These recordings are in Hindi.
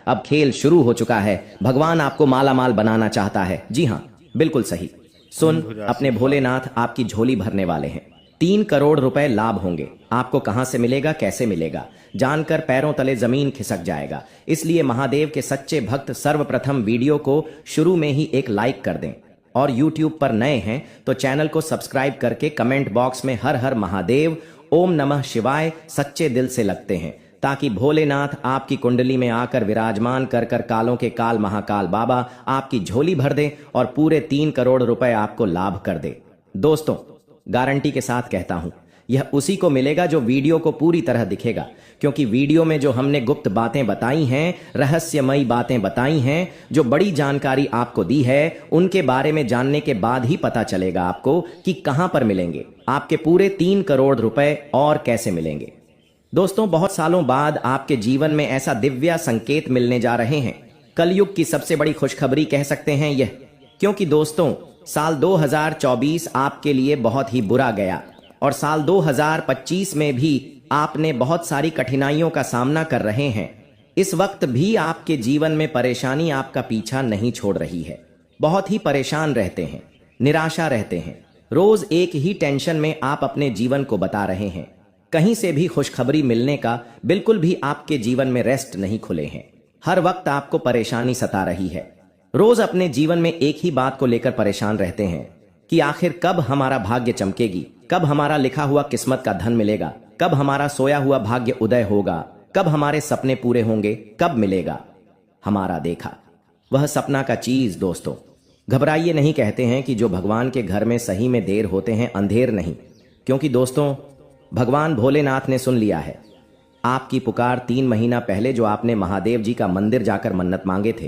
अब खेल शुरू हो चुका है। भगवान आपको माला माल बनाना चाहता है। जी हाँ, बिल्कुल सही सुन, अपने भोलेनाथ आपकी झोली भरने वाले हैं। 3 करोड़ रुपए लाभ होंगे। आपको कहां से मिलेगा, कैसे मिलेगा, जानकर पैरों तले जमीन खिसक जाएगा। इसलिए महादेव के सच्चे भक्त सर्वप्रथम वीडियो को शुरू में ही एक लाइक कर दें और YouTube पर नए हैं तो चैनल को सब्सक्राइब करके कमेंट बॉक्स में हर हर महादेव, ओम नमः शिवाय सच्चे दिल से लगते हैं, ताकि भोलेनाथ आपकी कुंडली में आकर विराजमान कर कर कालों के काल महाकाल बाबा आपकी झोली भर दे और पूरे 3 करोड़ रुपए आपको लाभ कर दे। दोस्तों, गारंटी के साथ कहता हूं, यह उसी को मिलेगा जो वीडियो को पूरी तरह दिखेगा, क्योंकि वीडियो में जो हमने गुप्त बातें बताई हैं, रहस्यमयी बातें बताई हैं, जो बड़ी जानकारी आपको दी है, उनके बारे में जानने के बाद ही पता चलेगा आपको कि कहां पर मिलेंगे आपके पूरे 3 करोड़ रुपए और कैसे मिलेंगे। दोस्तों, बहुत सालों बाद आपके जीवन में ऐसा दिव्य संकेत मिलने जा रहे हैं। कलयुग की सबसे बड़ी खुशखबरी कह सकते हैं यह, क्योंकि दोस्तों साल 2024 आपके लिए बहुत ही बुरा गया और साल 2025 में भी आपने बहुत सारी कठिनाइयों का सामना कर रहे हैं। इस वक्त भी आपके जीवन में परेशानी आपका पीछा नहीं छोड़ रही है। बहुत ही परेशान रहते हैं, निराशा रहते हैं, रोज एक ही टेंशन में आप अपने जीवन को बता रहे हैं। कहीं से भी खुशखबरी मिलने का बिल्कुल भी आपके जीवन में रेस्ट नहीं खुले हैं। हर वक्त आपको परेशानी सता रही है। रोज अपने जीवन में एक ही बात को लेकर परेशान रहते हैं कि आखिर कब हमारा भाग्य चमकेगी, कब हमारा लिखा हुआ किस्मत का धन मिलेगा, कब हमारा सोया हुआ भाग्य उदय होगा, कब हमारे सपने पूरे होंगे, कब मिलेगा हमारा देखा वह सपना का चीज। दोस्तों, घबराइए नहीं, कहते हैं कि जो भगवान के घर में सही में देर होते हैं, अंधेर नहीं। क्योंकि दोस्तों, भगवान भोलेनाथ ने सुन लिया है आपकी पुकार। 3 महीना पहले जो आपने महादेव जी का मंदिर जाकर मन्नत मांगे थे,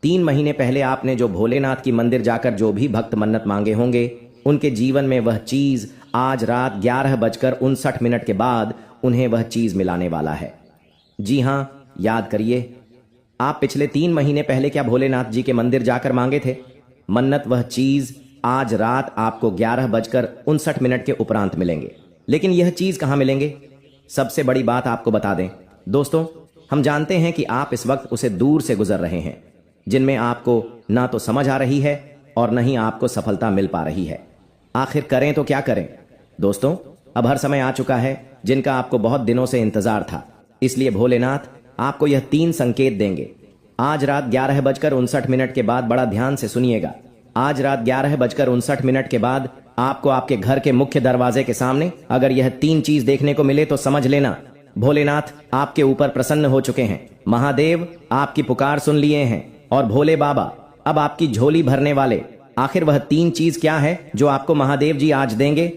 3 महीने पहले आपने जो भोलेनाथ की मंदिर जाकर जो भी भक्त मन्नत मांगे होंगे, उनके जीवन में वह चीज आज रात 11:59 के बाद उन्हें वह चीज मिलाने वाला है। जी हां, याद करिए, आप पिछले 3 महीने पहले क्या भोलेनाथ जी के मंदिर जाकर मांगे थे मन्नत? वह चीज आज रात आपको 11:59 के उपरांत मिलेंगे। लेकिन यह चीज कहां मिलेंगे? सबसे बड़ी बात आपको बता दें दोस्तों, हम जानते हैं कि आप इस वक्त उसे दूर से गुजर रहे हैं, जिनमें आपको ना तो समझ आ रही है और न ही आपको सफलता मिल पा रही है। आखिर करें तो क्या करें? दोस्तों, अब हर समय आ चुका है जिनका आपको बहुत दिनों से इंतजार था। इसलिए भोलेनाथ आपको यह 3 संकेत देंगे। आज रात 11:59 के बाद बड़ा ध्यान से सुनिएगा। आज रात 11:59 के बाद आपको आपके घर के मुख्य दरवाजे के सामने अगर यह 3 चीज देखने को मिले तो समझ लेना भोलेनाथ आपके ऊपर प्रसन्न हो चुके हैं। महादेव आपकी पुकार सुन लिए हैं और भोले बाबा अब आपकी झोली भरने वाले। आखिर वह 3 चीज क्या है जो आपको महादेव जी आज देंगे?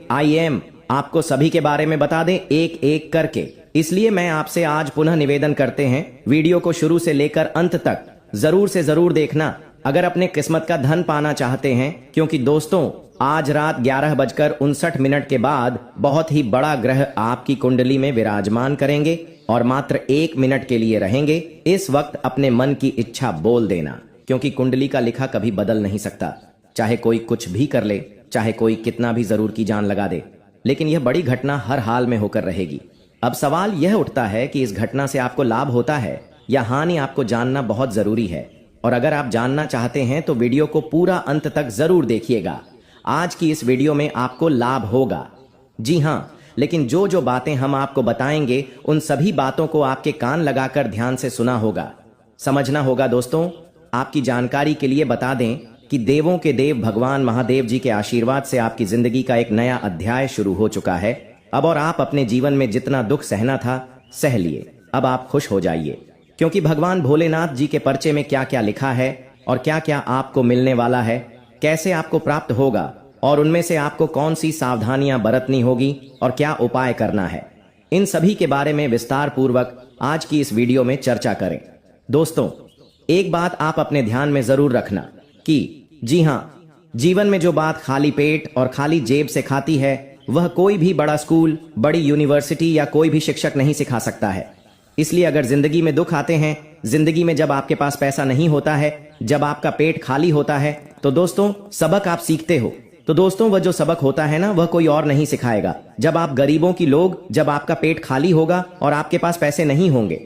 आपको सभी के बारे में बता दें एक एक करके। इसलिए मैं आपसे आज पुनः निवेदन करते हैं, वीडियो को शुरू से लेकर अंत तक जरूर से जरूर देखना अगर अपने किस्मत का धन पाना चाहते हैं। क्योंकि दोस्तों, आज रात 11:59 के बाद बहुत ही बड़ा ग्रह आपकी कुंडली में विराजमान करेंगे और मात्र 1 मिनट के लिए रहेंगे। इस वक्त अपने मन की इच्छा बोल देना, क्योंकि कुंडली का लिखा कभी बदल नहीं सकता। चाहे कोई कुछ भी कर ले, चाहे कोई कितना भी जरूर की जान लगा दे, लेकिन यह बड़ी घटना हर हाल में होकर रहेगी। अब सवाल यह उठता है कि इस घटना से आपको लाभ होता है या हानि, आपको जानना बहुत जरूरी है। और अगर आप जानना चाहते हैं तो वीडियो को पूरा अंत तक जरूर देखिएगा। आज की इस वीडियो में आपको लाभ होगा। जी हां, लेकिन जो जो बातें हम आपको बताएंगे उन सभी बातों को आपके कान लगाकर ध्यान से सुना होगा, समझना होगा। दोस्तों, आपकी जानकारी के लिए बता दें कि देवों के देव भगवान महादेव जी के आशीर्वाद से आपकी जिंदगी का एक नया अध्याय शुरू हो चुका है अब। और आप अपने जीवन में जितना दुख सहना था सह लिए। अब आप खुश हो जाइए, क्योंकि भगवान भोलेनाथ जी के पर्चे में क्या क्या लिखा है और क्या क्या आपको मिलने वाला है, कैसे आपको प्राप्त होगा और उनमें से आपको कौन सी सावधानियां बरतनी होगी और क्या उपाय करना है, इन सभी के बारे में विस्तार पूर्वक आज की इस वीडियो में चर्चा करें। दोस्तों, एक बात आप अपने ध्यान में जरूर रखना कि जी हां, जीवन में जो बात खाली पेट और खाली जेब से खाती है वह कोई भी बड़ा स्कूल, बड़ी यूनिवर्सिटी या कोई भी शिक्षक नहीं सिखा सकता है। इसलिए अगर जिंदगी में दुख आते हैं, जिंदगी में जब आपके पास पैसा नहीं होता है, जब आपका पेट खाली होता है, तो दोस्तों सबक आप सीखते हो। तो दोस्तों, वह जो सबक होता है ना, वह कोई और नहीं सिखाएगा। जब आप गरीबों की लोग, जब आपका पेट खाली होगा और आपके पास पैसे नहीं होंगे,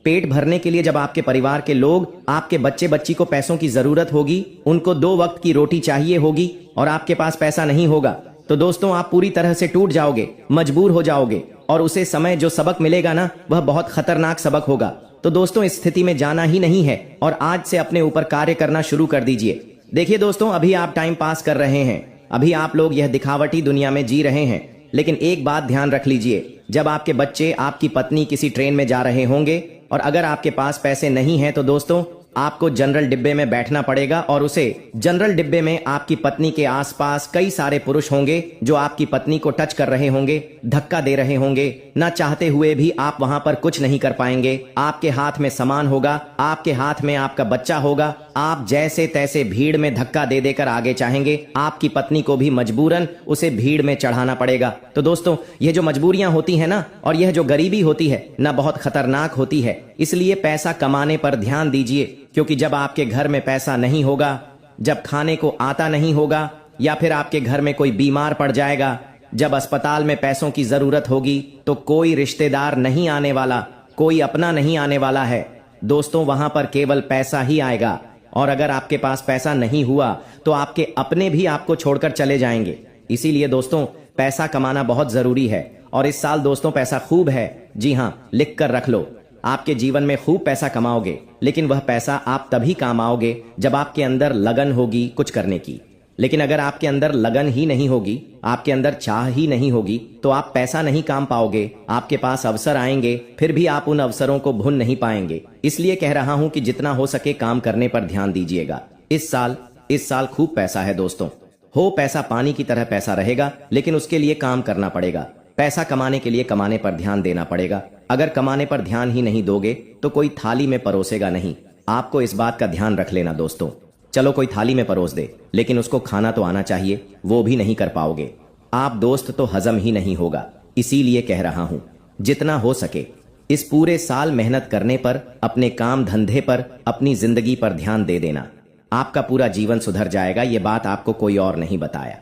पेट भरने के लिए जब आपके परिवार के लोग, आपके बच्चे बच्ची को पैसों की जरूरत होगी, उनको 2 वक्त की रोटी चाहिए होगी और आपके पास पैसा नहीं होगा, तो दोस्तों आप पूरी तरह से टूट जाओगे, मजबूर हो जाओगे और उसे समय जो सबक मिलेगा ना, वह बहुत खतरनाक सबक होगा। तो दोस्तों इस स्थिति में जाना ही नहीं है और आज से अपने ऊपर कार्य करना शुरू कर दीजिए। देखिए दोस्तों, अभी आप टाइम पास कर रहे हैं, अभी आप लोग यह दिखावटी दुनिया में जी रहे हैं, लेकिन एक बात ध्यान रख लीजिए, जब आपके बच्चे, आपकी पत्नी किसी ट्रेन में जा रहे होंगे और अगर आपके पास पैसे नहीं हैं, तो दोस्तों आपको जनरल डिब्बे में बैठना पड़ेगा और उसे जनरल डिब्बे में आपकी पत्नी के आसपास कई सारे पुरुष होंगे जो आपकी पत्नी को टच कर रहे होंगे, धक्का दे रहे होंगे। ना चाहते हुए भी आप वहां पर कुछ नहीं कर पाएंगे। आपके हाथ में सामान होगा, आपके हाथ में आपका बच्चा होगा, आप जैसे तैसे भीड़ में धक्का दे देकर आगे चाहेंगे, आपकी पत्नी को भी मजबूरन उसे भीड़ में चढ़ाना पड़ेगा। तो दोस्तों यह जो मजबूरियां होती है ना, और यह जो गरीबी होती है ना, बहुत खतरनाक होती है। इसलिए पैसा कमाने पर ध्यान दीजिए, क्योंकि जब आपके घर में पैसा नहीं होगा, जब खाने को आता नहीं होगा, या फिर आपके घर में कोई बीमार पड़ जाएगा, जब अस्पताल में पैसों की जरूरत होगी, तो कोई रिश्तेदार नहीं आने वाला, कोई अपना नहीं आने वाला है। दोस्तों वहां पर केवल पैसा ही आएगा और अगर आपके पास पैसा नहीं हुआ तो आपके अपने भी आपको छोड़कर चले जाएंगे। इसीलिए दोस्तों पैसा कमाना बहुत जरूरी है और इस साल दोस्तों पैसा खूब है। जी हां, लिख कर रख लो, आपके जीवन में खूब पैसा कमाओगे, लेकिन वह पैसा आप तभी काम आओगे जब आपके अंदर लगन होगी कुछ करने की। लेकिन अगर आपके अंदर लगन ही नहीं होगी, आपके अंदर चाह ही नहीं होगी, तो आप पैसा नहीं काम पाओगे। आपके पास अवसर आएंगे, फिर भी आप उन अवसरों को भून नहीं पाएंगे। इसलिए कह रहा हूं कि जितना हो सके काम करने पर ध्यान दीजिएगा। इस साल खूब पैसा है दोस्तों। हो पैसा पानी की तरह पैसा रहेगा, लेकिन उसके लिए काम करना पड़ेगा। पैसा कमाने के लिए कमाने पर ध्यान देना पड़ेगा। अगर कमाने पर ध्यान ही नहीं दोगे तो कोई थाली में परोसेगा नहीं। आपको इस बात का ध्यान रख लेना दोस्तों। चलो कोई थाली में परोस दे, लेकिन उसको खाना तो आना चाहिए, वो भी नहीं कर पाओगे आप दोस्त, तो हजम ही नहीं होगा। इसीलिए कह रहा हूं, जितना हो सके इस पूरे साल मेहनत करने पर, अपने काम धंधे पर, अपनी जिंदगी पर ध्यान दे देना। आपका पूरा जीवन सुधर जाएगा। ये बात आपको कोई और नहीं बताया।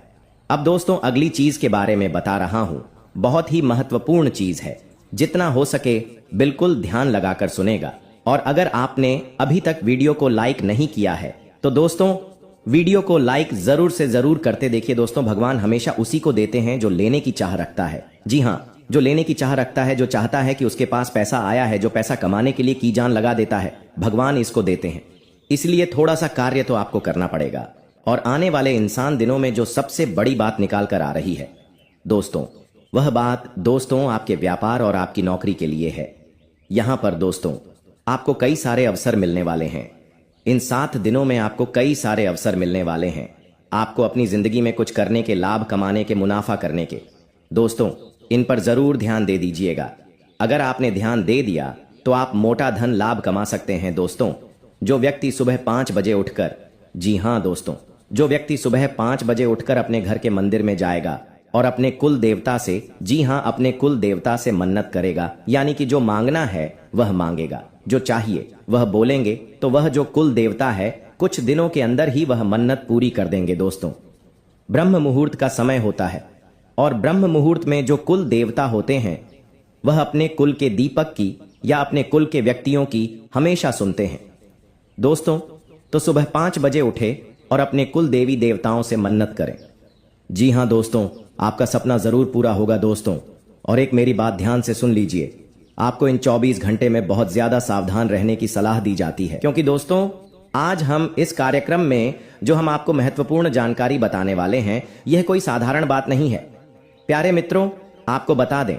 अब दोस्तों अगली चीज के बारे में बता रहा हूं, बहुत ही महत्वपूर्ण चीज है। जितना हो सके बिल्कुल ध्यान लगाकर सुनेगा। और अगर आपने अभी तक वीडियो को लाइक नहीं किया है तो दोस्तों वीडियो को लाइक जरूर से जरूर करते देखिए। दोस्तों भगवान हमेशा उसी को देते हैं जो लेने की चाह रखता है। जी हां, जो लेने की चाह रखता है, जो चाहता है कि उसके पास पैसा आया है, जो पैसा कमाने के लिए की जान लगा देता है, भगवान इसको देते हैं। इसलिए थोड़ा सा कार्य तो आपको करना पड़ेगा। और आने वाले इंसान दिनों में जो सबसे बड़ी बात निकाल कर आ रही है दोस्तों, वह बात दोस्तों आपके व्यापार और आपकी नौकरी के लिए है। यहां पर दोस्तों आपको कई सारे अवसर मिलने वाले हैं। इन 7 दिनों में आपको कई सारे अवसर मिलने वाले हैं। आपको अपनी जिंदगी में कुछ करने के, लाभ कमाने के, मुनाफा करने के। दोस्तों इन पर जरूर ध्यान दे दीजिएगा। अगर आपने ध्यान दे दिया तो आप मोटा धन लाभ कमा सकते हैं। दोस्तों जो व्यक्ति सुबह 5 बजे उठकर, जी हां दोस्तों, जो व्यक्ति सुबह 5 बजे उठकर अपने घर के मंदिर में जाएगा और अपने कुल देवता से, जी हां, अपने कुल देवता से मन्नत करेगा, यानी कि जो मांगना है वह मांगेगा, जो चाहिए वह बोलेंगे, तो वह जो कुल देवता है कुछ दिनों के अंदर ही वह मन्नत पूरी कर देंगे। दोस्तों ब्रह्म मुहूर्त का समय होता है और ब्रह्म मुहूर्त में जो कुल देवता होते हैं वह अपने कुल के दीपक की या अपने कुल के व्यक्तियों की हमेशा सुनते हैं। दोस्तों तो सुबह 5 बजे उठे और अपने कुल देवी देवताओं से मन्नत करें। जी हां दोस्तों, आपका सपना जरूर पूरा होगा दोस्तों। और एक मेरी बात ध्यान से सुन लीजिए, आपको इन 24 घंटे में बहुत ज्यादा सावधान रहने की सलाह दी जाती है, क्योंकि दोस्तों आज हम इस कार्यक्रम में जो हम आपको महत्वपूर्ण जानकारी बताने वाले हैं, यह कोई साधारण बात नहीं है। प्यारे मित्रों, आपको बता दें,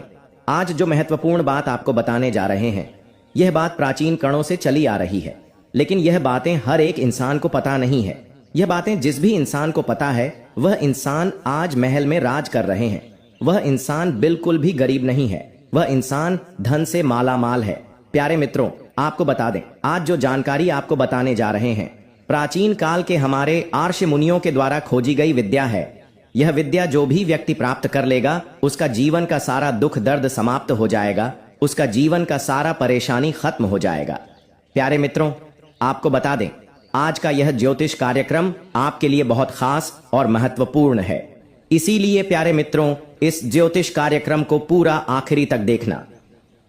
आज जो महत्वपूर्ण बात आपको बताने जा रहे हैं, यह बात प्राचीन कणों से चली आ रही है, लेकिन यह बातें हर एक इंसान को पता नहीं है। यह बातें जिस भी इंसान को पता है, वह इंसान आज महल में राज कर रहे हैं। वह इंसान बिल्कुल भी गरीब नहीं है, वह इंसान धन से माला माल है। प्यारे मित्रों, आपको बता दें, आज जो जानकारी आपको बताने जा रहे हैं, प्राचीन काल के हमारे आर्ष मुनियों के द्वारा खोजी गई विद्या है। यह विद्या जो भी व्यक्ति प्राप्त कर लेगा, उसका जीवन का सारा दुख दर्द समाप्त हो जाएगा, उसका जीवन का सारा परेशानी खत्म हो जाएगा। प्यारे मित्रों, आपको बता दें, आज का यह ज्योतिष कार्यक्रम आपके लिए बहुत खास और महत्वपूर्ण है। इसीलिए प्यारे मित्रों, इस ज्योतिष कार्यक्रम को पूरा आखिरी तक देखना।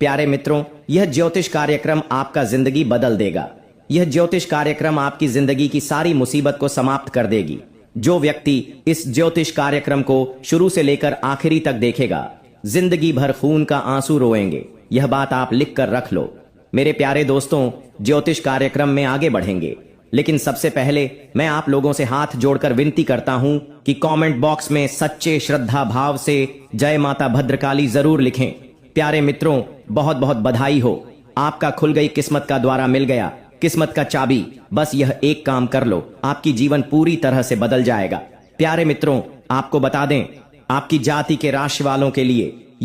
प्यारे मित्रों, यह ज्योतिष कार्यक्रम आपका जिंदगी बदल देगा। यह ज्योतिष कार्यक्रम आपकी जिंदगी की सारी मुसीबत को समाप्त कर देगी। जो व्यक्ति इस ज्योतिष कार्यक्रम को शुरू से लेकर आखिरी तक देखेगा, जिंदगी भर खून का आंसू रोएंगे। यह बात आप लिख कर रख लो। मेरे प्यारे दोस्तों, ज्योतिष कार्यक्रम में आगे बढ़ेंगे, लेकिन सबसे पहले मैं आप लोगों से हाथ जोड़कर विनती करता हूं कि कमेंट बॉक्स में सच्चे श्रद्धा भाव से जय माता भद्रकाली जरूर लिखें। प्यारे मित्रों, बहुत बहुत बधाई हो, आपका खुल गई किस्मत का द्वारा मिल गया, किस्मत का चाबी। बस यह एक काम कर लो, आपकी जीवन पूरी तरह से बदल जाएगा। प्यारे मित्रों, आपको बता दें, आपकी जाति के राशि वालों के लिए